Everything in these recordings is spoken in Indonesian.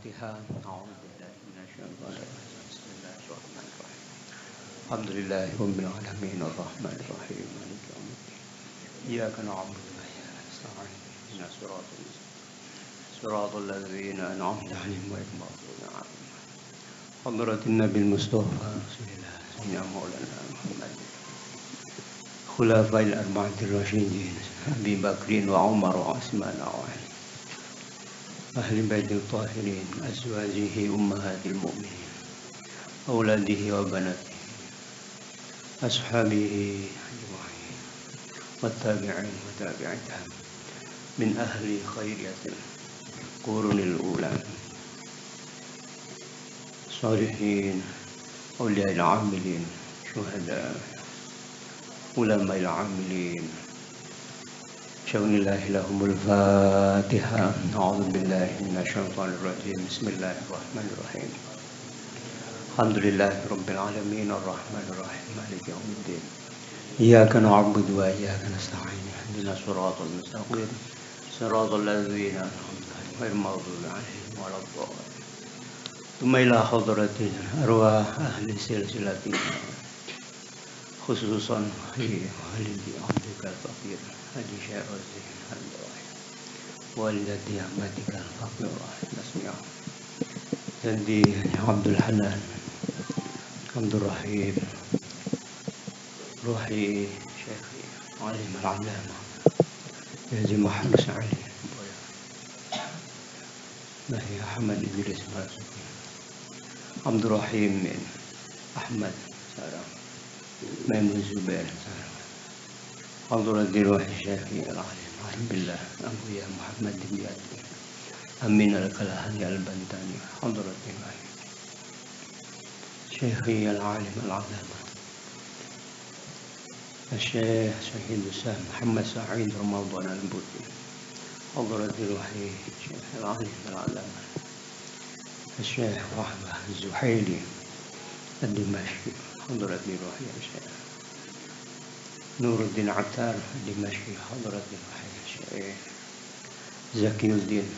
الفاتحة. أعوذ بالله من الشيطان الرجيم. بسم الله الرحمن الرحيم. الحمد لله رب العالمين الرحمن الرحيم مالك يوم الدين. إياك نعبد وإياك نستعين اهدنا الصراط المستقيم صراط الذين أنعمت عليهم غير المغضوب عليهم. حضرة النبي المصطفى رسول الله سيدنا مولانا محمد خلفاء الأربعة الراشدين أبي بكر وعمر وعثمان وعلي أهل بيت الطاهرين أزواجه أمهات المؤمنين أولاده وبناته أصحابه أجمعين والتابعين وتابعتهم من أهل خيرية القرون الأولى صالحين أولياء العاملين شهداء علماء العاملين شون الله لهم الفاتحة. أعوذ بالله من الشيطان الرجيم. بسم الله الرحمن الرحيم. الحمد لله رب العالمين الرحمن الرحيم مالك يوم الدين. إياك نعبد وإياك نستعين اهدنا الصراط المستقيم صراط الذين أنعمت عليهم غير المغضوب عليهم ولا الضالين. ثم إلى حضرة أرواح أهل سلسلتنا خصوصا والدي عبدك الفقير حاجي شيخ الزين الدواعي والدتي أحمدك الفقير نسمع جدي عبد الحنان عبد الرحيم روحي شيخي عليم العلامة يزي محمد سعيد نهي أحمد إدريس مرزوقي عبد الرحيم من أحمد سلام ميمون زبير حضرة روح الشافعي العالم عالم بالله أبويا محمد بن ياسر أمين الكلاهني البنتاني حضرة الله شيخي العالم العلامة الشيخ شهيد السام محمد سعيد رمضان البوطي حضرة روح الشيخ العالم العلامة الشيخ وهبة الزحيلي الدمشقي حضرة روح الشيخ نور الدين عتار الدمشقي حضرة روح الشيخ زكي الدين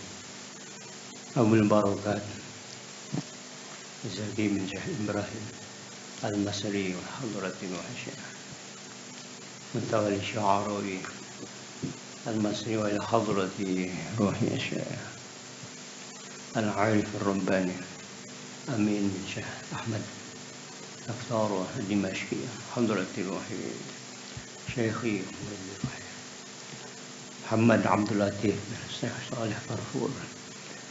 أبو البركات زكي بن إبراهيم المصري حضرة روح الشيخ متولي الشعراوي المصري وإلى حضرة روح الشيخ العارف الرباني أمين بن شيخ أحمد أفتار الدمشقي حضرة روح شيخي محمد عبد اللطيف بن الشيخ صالح فرفور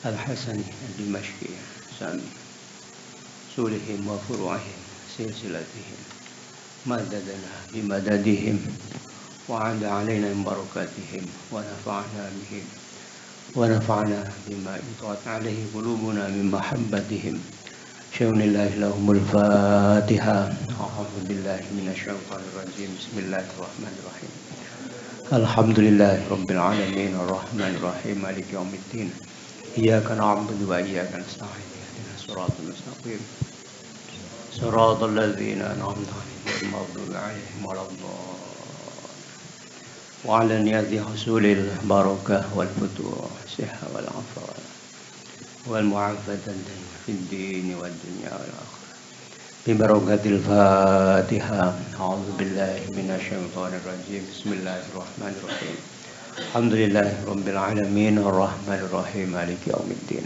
الحسني الدمشقي سامي سولهم وفروعهم سلسلتهم مددنا بمددهم وعاد علينا من بركاتهم ونفعنا بما انطوت عليه قلوبنا من محبتهم شون الله لهم الفاتحة. أعوذ بالله من الشيطان الرجيم. بسم الله الرحمن الرحيم. الحمد لله رب العالمين الرحمن الرحيم مالك يوم الدين. إياك نعبد وإياك نستعين اهدنا الصراط المستقيم صراط الذين أنعمت عليهم غير المغضوب عليهم ولا الضالين. وعلى نيات حصول البركة والفتوح والصحة والعافية والمعافاة في الدين والدنيا والآخرة ببركة الفاتحة. أعوذ بالله من الشيطان الرجيم. بسم الله الرحمن الرحيم. الحمد لله رب العالمين الرحمن الرحيم مالك يوم الدين.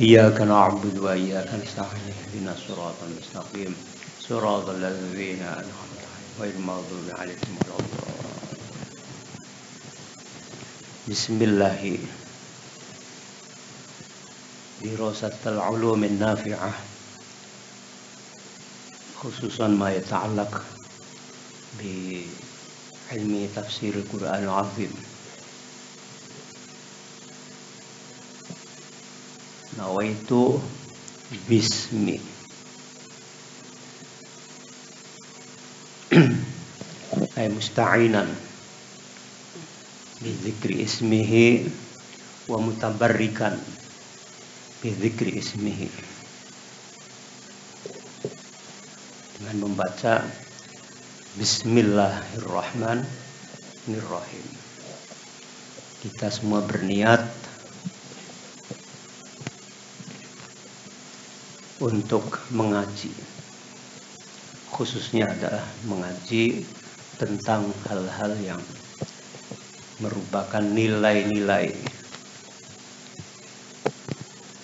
إياك نعبد وإياك نستعين اهدنا الصراط المستقيم صراط الذين أنعمت عليهم غير المغضوب عليهم ولا الضالين. بسم الله. دراسة العلوم النافعة خصوصا ما يتعلق بعلم تفسير القرآن العظيم. نويت باسمي أي مستعينا بذكر اسمه ومتبركا بذكر ismihi, dengan membaca Bismillahirrahmanirrahim. Kita semua berniat untuk mengaji. Khususnya adalah mengaji tentang hal-hal yang merupakan nilai-nilai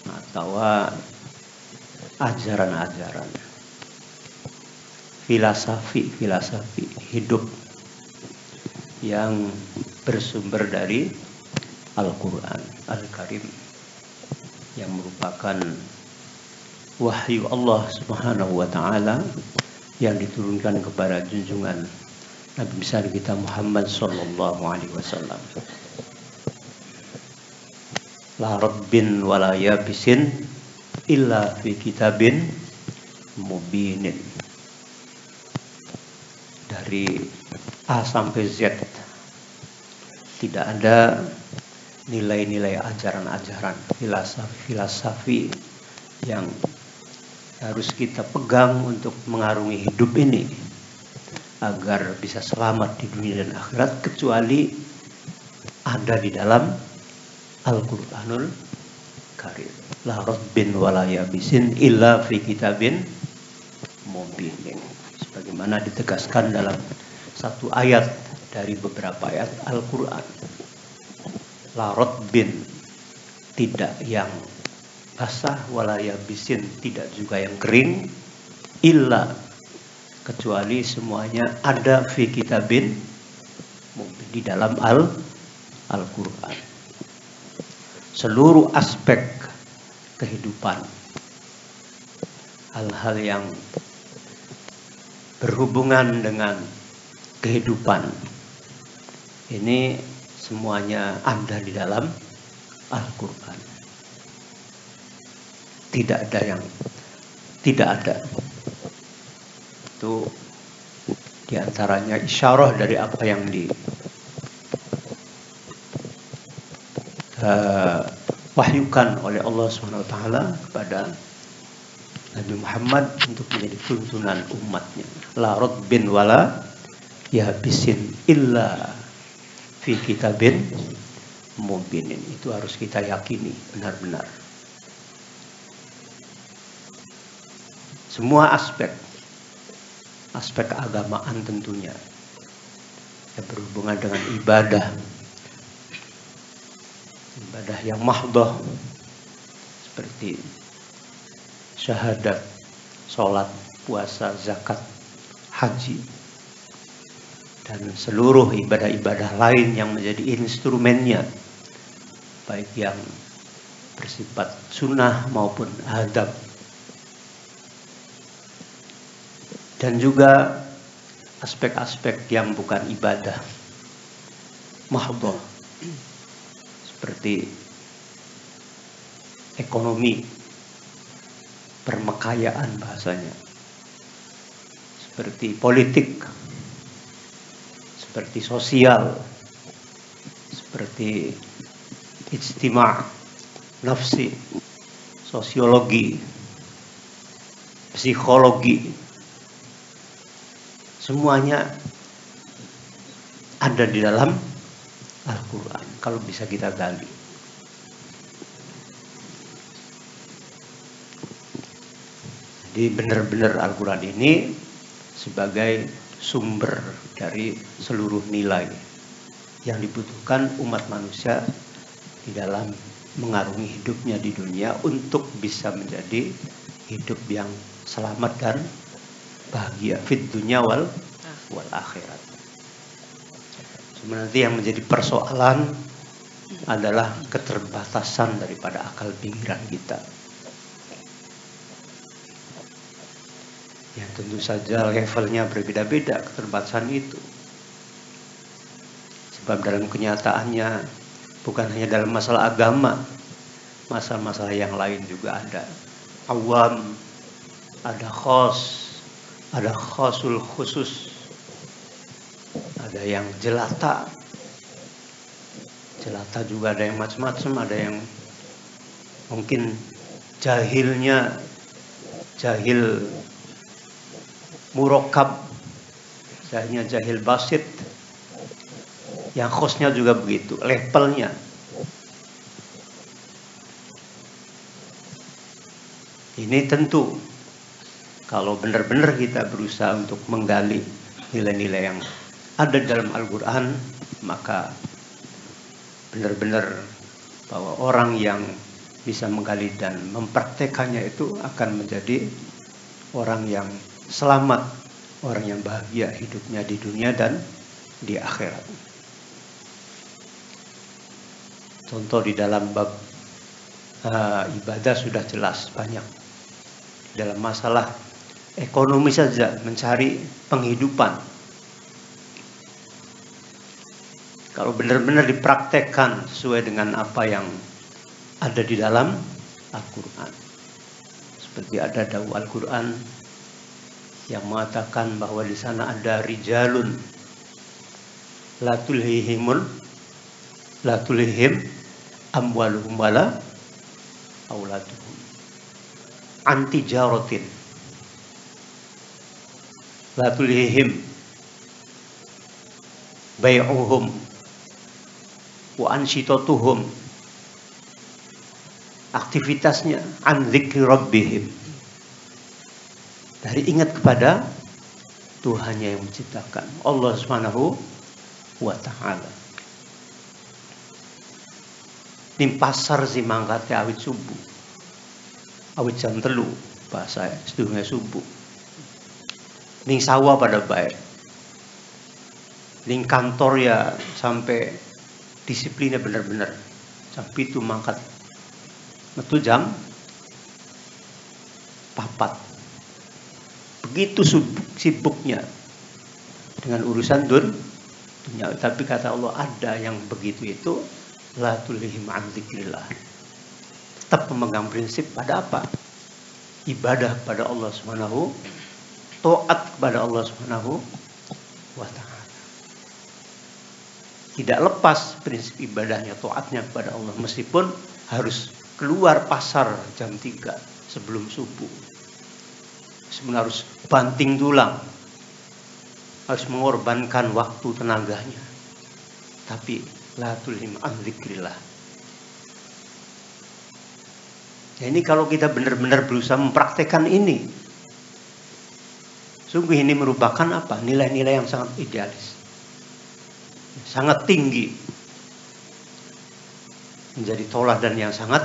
atau ajaran-ajaran, filosofi hidup yang bersumber dari Al-Quran Al-Karim, yang merupakan wahyu Allah Subhanahu wa Ta'ala yang diturunkan kepada junjungan Nabi besar kita Muhammad sallallahu alaihi wasallam. La rabbin wala yabisin illa fi kitabin mubinin. Dari A sampai Z tidak ada nilai-nilai ajaran-ajaran, filosofi yang harus kita pegang untuk mengarungi hidup ini agar bisa selamat di dunia dan akhirat, kecuali ada di dalam Al-Quranul Karim. La rabbin wala yabisin illa fi kitabin mubinin. Sebagaimana ditegaskan dalam satu ayat dari beberapa ayat Al-Quran. La rabbin, tidak yang basah, wala yabisin, tidak juga yang kering, illa, kecuali semuanya ada fi kitabin mubin, di dalam Al-Quran. Seluruh aspek kehidupan, hal-hal yang berhubungan dengan kehidupan ini semuanya ada di dalam Al-Quran. Tidak ada yang tidak ada. Itu diantaranya isyarah dari apa yang wahyukan oleh Allah SWT kepada Nabi Muhammad untuk menjadi tuntunan umatnya. La rabbin wala yabisin illa fi kitabin mubinin. Itu harus kita yakini benar-benar. Semua aspek keagamaan tentunya yang berhubungan dengan ibadah yang mahdhah seperti syahadat, sholat, puasa, zakat, haji, dan seluruh ibadah-ibadah lain yang menjadi instrumennya, baik yang bersifat sunnah maupun adab. Dan juga aspek-aspek yang bukan ibadah mahdhah seperti ekonomi, permekayaan bahasanya, seperti politik, seperti sosial, seperti ijtima', nafsi, sosiologi, psikologi. Semuanya ada di dalam Al-Quran kalau bisa kita gali. Jadi benar-benar Al-Quran ini sebagai sumber dari seluruh nilai yang dibutuhkan umat manusia di dalam mengarungi hidupnya di dunia untuk bisa menjadi hidup yang selamat dan bahagia fid dunya wal akhirat. Sebenarnya yang menjadi persoalan adalah keterbatasan daripada akal pikiran kita. Yang tentu saja levelnya berbeda-beda keterbatasan itu. Sebab dalam kenyataannya bukan hanya dalam masalah agama, masalah-masalah yang lain juga ada. Awam, ada khos, ada khosul khusus, ada yang jelata juga ada yang macam-macam, ada yang mungkin jahil murakkab, jahil basit, yang khosnya juga begitu levelnya. Ini tentu kalau benar-benar kita berusaha untuk menggali nilai-nilai yang ada dalam Al-Quran, maka benar-benar bahwa orang yang bisa menggali dan mempraktekannya itu akan menjadi orang yang selamat, orang yang bahagia hidupnya di dunia dan di akhirat. Contoh di dalam bab ibadah sudah jelas banyak. Dalam masalah ekonomi saja, mencari penghidupan, kalau benar-benar dipraktekkan sesuai dengan apa yang ada di dalam Al-Quran, seperti ada dawuh Al-Quran yang mengatakan bahwa di sana ada rijalun la tulhihim amwaluhum wala auladuhum an tijaratin la tulhihim bai'uhum wa ansyitatuhum, aktivitasnya an dzikri rabbihim, dari ingat kepada Tuhannya yang menciptakan, Allah Subhanahu wa ta'ala. Ning pasar si mangkate awit subuh, awit jam 3 bahasa sedurunge subuh. Ning sawah pada baik, ning kantor ya sampai disiplinnya benar-benar jam 7 mangkat metu jam 4. Begitu sibuknya dengan urusan dunia. Tapi kata Allah, ada yang begitu itu la tulhihim an dzikrillah, tetap memegang prinsip pada apa? Ibadah pada Allah Subhanahu, taat kepada Allah Subhanahu wa ta'ala. Tidak lepas prinsip ibadahnya, taatnya kepada Allah, meskipun harus keluar pasar jam 3 sebelum subuh, meskipun harus banting tulang, harus mengorbankan waktu tenaganya, tapi la tulhim an dzikrillah. Ya, ini kalau kita benar-benar berusaha mempraktekkan ini, sungguh ini merupakan apa? Nilai-nilai yang sangat idealis, sangat tinggi, menjadi toladan yang sangat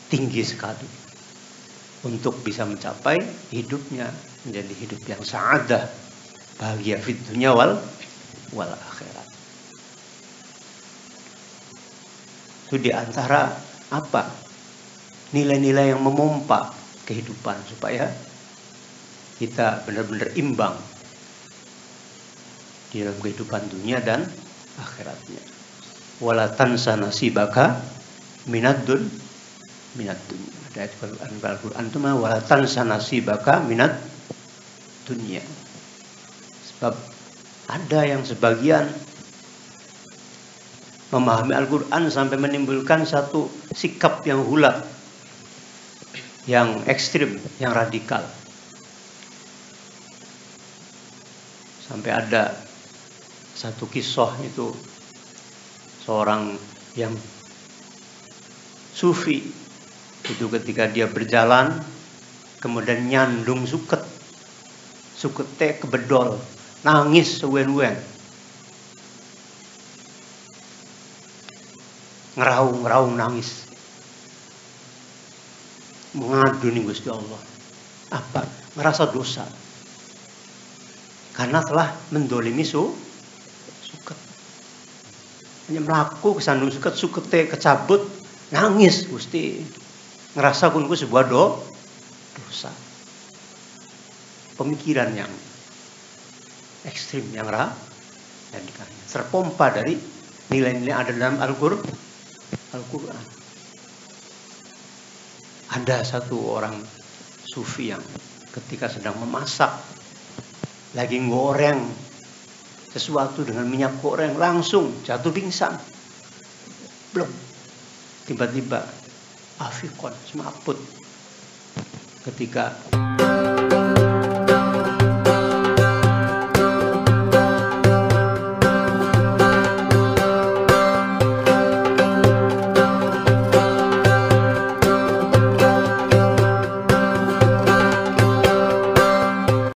tinggi sekali untuk bisa mencapai hidupnya menjadi hidup yang sa'adah, bahagia fid dunya wal akhirat. Itu diantara apa? Nilai-nilai yang memompa kehidupan supaya kita benar-benar imbang di dalam kehidupan dunia dan akhiratnya. Wala tansa nasibaka minad dunya. Ada ayat Al-Quran itu mah wala tansa nasibaka minad dunya. Sebab ada yang sebagian memahami Al-Quran sampai menimbulkan satu sikap yang hula, yang ekstrim, yang radikal. Sampai ada satu kisah itu seorang yang sufi itu ketika dia berjalan kemudian nyandung sukete kebedol, nangis sewen-wen, ngeraung nangis, mengadu nih Gusti Allah, apa? Ngerasa dosa karena telah mendolimi suket. Hanya melaku kesandung sukete kecabut, nangis Gusti, ngerasa kunku sebuah dosa. Pemikiran yang ekstrim, yang radikal, terpompa dari nilai-nilai ada dalam Al-Quran. Ada satu orang sufi yang ketika sedang memasak, lagi goreng sesuatu dengan minyak goreng, langsung jatuh pingsan. Belum, tiba-tiba afikon, semaput ketika